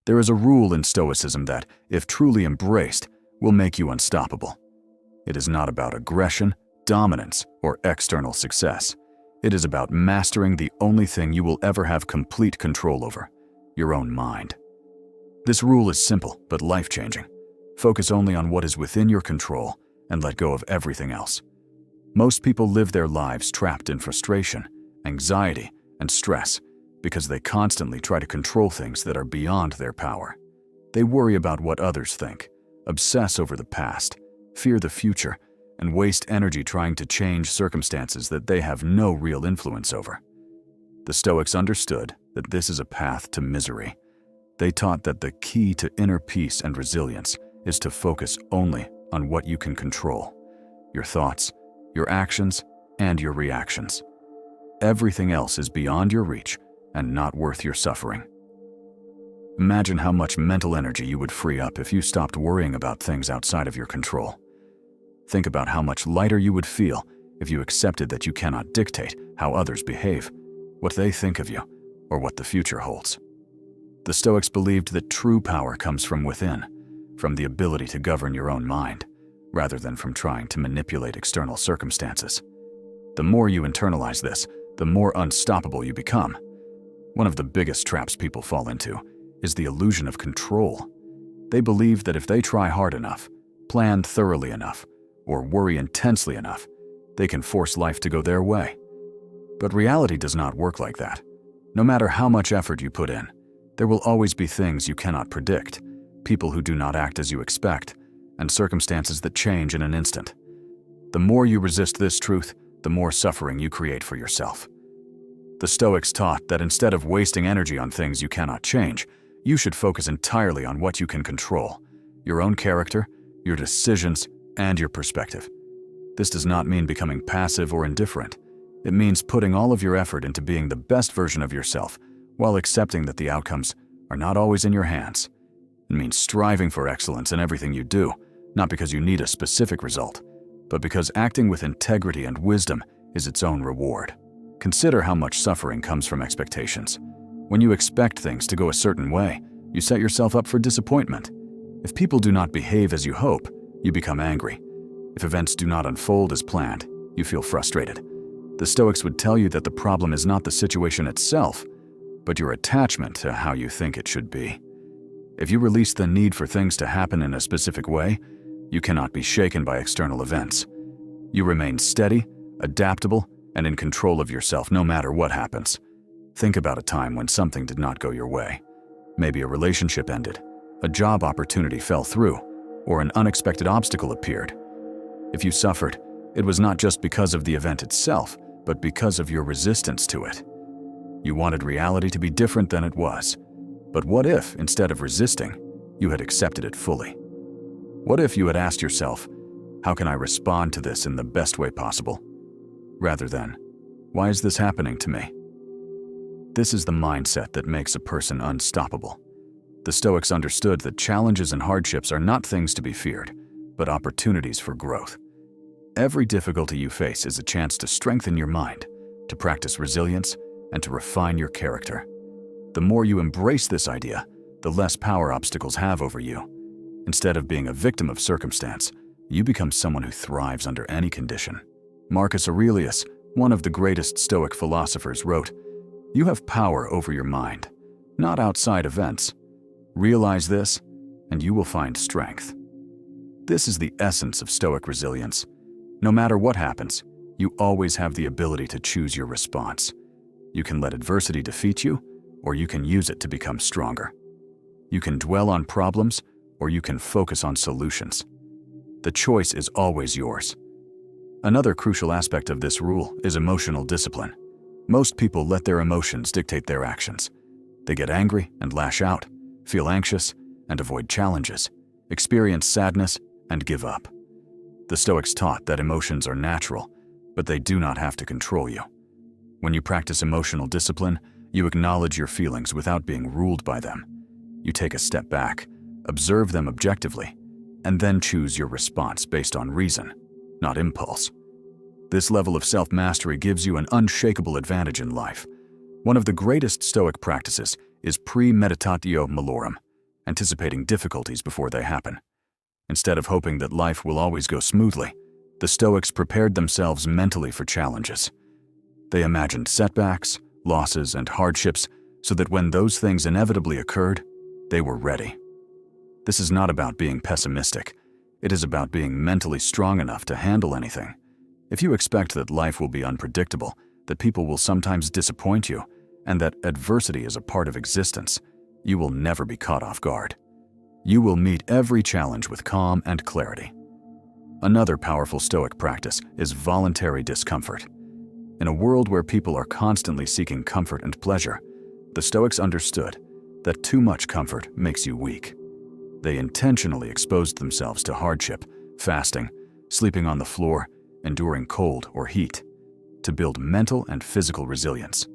There is a rule in Stoicism that, if truly embraced, will make you unstoppable. It is not about aggression, dominance, or external success. It is about mastering the only thing you will ever have complete control over, your own mind. This rule is simple but life-changing. Focus only on what is within your control and let go of everything else. Most people live their lives trapped in frustration, anxiety, and stress because they constantly try to control things that are beyond their power. They worry about what others think, obsess over the past, fear the future, and waste energy trying to change circumstances that they have no real influence over. The Stoics understood that this is a path to misery. They taught that the key to inner peace and resilience is to focus only on what you can control: your thoughts, your actions, and your reactions. Everything else is beyond your reach and not worth your suffering. Imagine how much mental energy you would free up if you stopped worrying about things outside of your control. Think about how much lighter you would feel if you accepted that you cannot dictate how others behave, what they think of you, or what the future holds. The Stoics believed that true power comes from within, from the ability to govern your own mind, rather than from trying to manipulate external circumstances. The more you internalize this, the more unstoppable you become. One of the biggest traps people fall into is the illusion of control. They believe that if they try hard enough, plan thoroughly enough, or worry intensely enough, they can force life to go their way. But reality does not work like that. No matter how much effort you put in, there will always be things you cannot predict, people who do not act as you expect, and circumstances that change in an instant. The more you resist this truth, the more suffering you create for yourself. The Stoics taught that instead of wasting energy on things you cannot change, you should focus entirely on what you can control: your own character, your decisions, and your perspective. This does not mean becoming passive or indifferent. It means putting all of your effort into being the best version of yourself while accepting that the outcomes are not always in your hands. It means striving for excellence in everything you do, not because you need a specific result, but because acting with integrity and wisdom is its own reward. Consider how much suffering comes from expectations. When you expect things to go a certain way, you set yourself up for disappointment. If people do not behave as you hope, you become angry. If events do not unfold as planned, you feel frustrated. The Stoics would tell you that the problem is not the situation itself, but your attachment to how you think it should be. If you release the need for things to happen in a specific way, you cannot be shaken by external events. You remain steady, adaptable, and in control of yourself no matter what happens. Think about a time when something did not go your way. Maybe a relationship ended, a job opportunity fell through, or an unexpected obstacle appeared. If you suffered, it was not just because of the event itself, but because of your resistance to it. You wanted reality to be different than it was. But what if, instead of resisting, you had accepted it fully? What if you had asked yourself, how can I respond to this in the best way possible? Rather than, why is this happening to me? This is the mindset that makes a person unstoppable. The Stoics understood that challenges and hardships are not things to be feared, but opportunities for growth. Every difficulty you face is a chance to strengthen your mind, to practice resilience, and to refine your character. The more you embrace this idea, the less power obstacles have over you. Instead of being a victim of circumstance, you become someone who thrives under any condition. Marcus Aurelius, one of the greatest Stoic philosophers, wrote, "You have power over your mind, not outside events. Realize this, and you will find strength." This is the essence of Stoic resilience. No matter what happens, you always have the ability to choose your response. You can let adversity defeat you, or you can use it to become stronger. You can dwell on problems, or you can focus on solutions. The choice is always yours. Another crucial aspect of this rule is emotional discipline. Most people let their emotions dictate their actions. They get angry and lash out, feel anxious and avoid challenges, experience sadness and give up. The Stoics taught that emotions are natural, but they do not have to control you. When you practice emotional discipline, you acknowledge your feelings without being ruled by them. You take a step back, observe them objectively, and then choose your response based on reason, not impulse. This level of self-mastery gives you an unshakable advantage in life. One of the greatest Stoic practices is premeditatio malorum, anticipating difficulties before they happen. Instead of hoping that life will always go smoothly, the Stoics prepared themselves mentally for challenges. They imagined setbacks, losses, and hardships so that when those things inevitably occurred, they were ready. This is not about being pessimistic. It is about being mentally strong enough to handle anything. If you expect that life will be unpredictable, that people will sometimes disappoint you, and that adversity is a part of existence, you will never be caught off guard. You will meet every challenge with calm and clarity. Another powerful Stoic practice is voluntary discomfort. In a world where people are constantly seeking comfort and pleasure, the Stoics understood that too much comfort makes you weak. They intentionally exposed themselves to hardship, fasting, sleeping on the floor, enduring cold or heat, to build mental and physical resilience.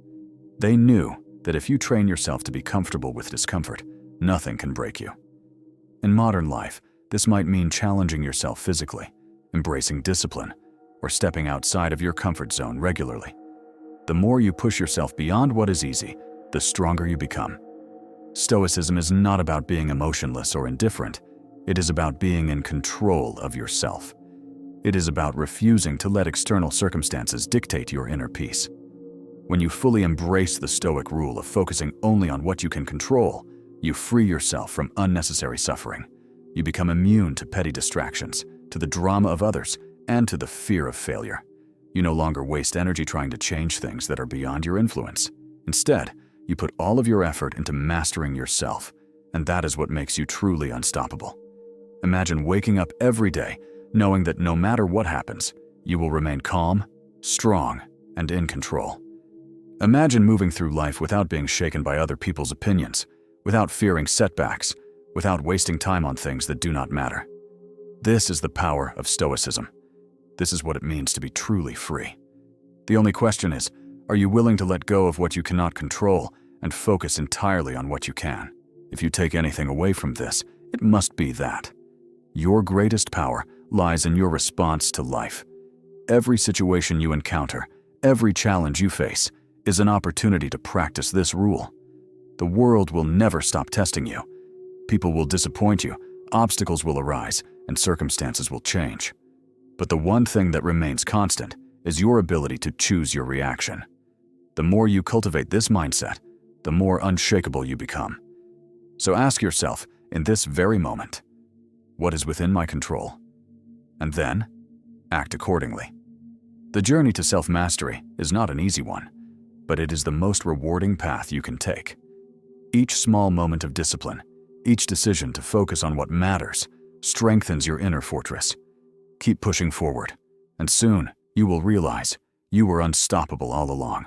They knew that if you train yourself to be comfortable with discomfort, nothing can break you. In modern life, this might mean challenging yourself physically, embracing discipline, or stepping outside of your comfort zone regularly. The more you push yourself beyond what is easy, the stronger you become. Stoicism is not about being emotionless or indifferent. It is about being in control of yourself. It is about refusing to let external circumstances dictate your inner peace. When you fully embrace the Stoic rule of focusing only on what you can control, you free yourself from unnecessary suffering. You become immune to petty distractions, to the drama of others, and to the fear of failure. You no longer waste energy trying to change things that are beyond your influence. Instead, you put all of your effort into mastering yourself, and that is what makes you truly unstoppable. Imagine waking up every day knowing that no matter what happens, you will remain calm, strong, and in control. Imagine moving through life without being shaken by other people's opinions, without fearing setbacks, without wasting time on things that do not matter. This is the power of Stoicism. This is what it means to be truly free. The only question is, are you willing to let go of what you cannot control and focus entirely on what you can? If you take anything away from this, it must be that. Your greatest power lies in your response to life. Every situation you encounter, every challenge you face, is an opportunity to practice this rule. The world will never stop testing you. People will disappoint you, obstacles will arise, and circumstances will change. But the one thing that remains constant is your ability to choose your reaction. The more you cultivate this mindset, the more unshakable you become. So ask yourself in this very moment, what is within my control? And then, act accordingly. The journey to self-mastery is not an easy one, but it is the most rewarding path you can take. Each small moment of discipline, each decision to focus on what matters, strengthens your inner fortress. Keep pushing forward, and soon you will realize you were unstoppable all along.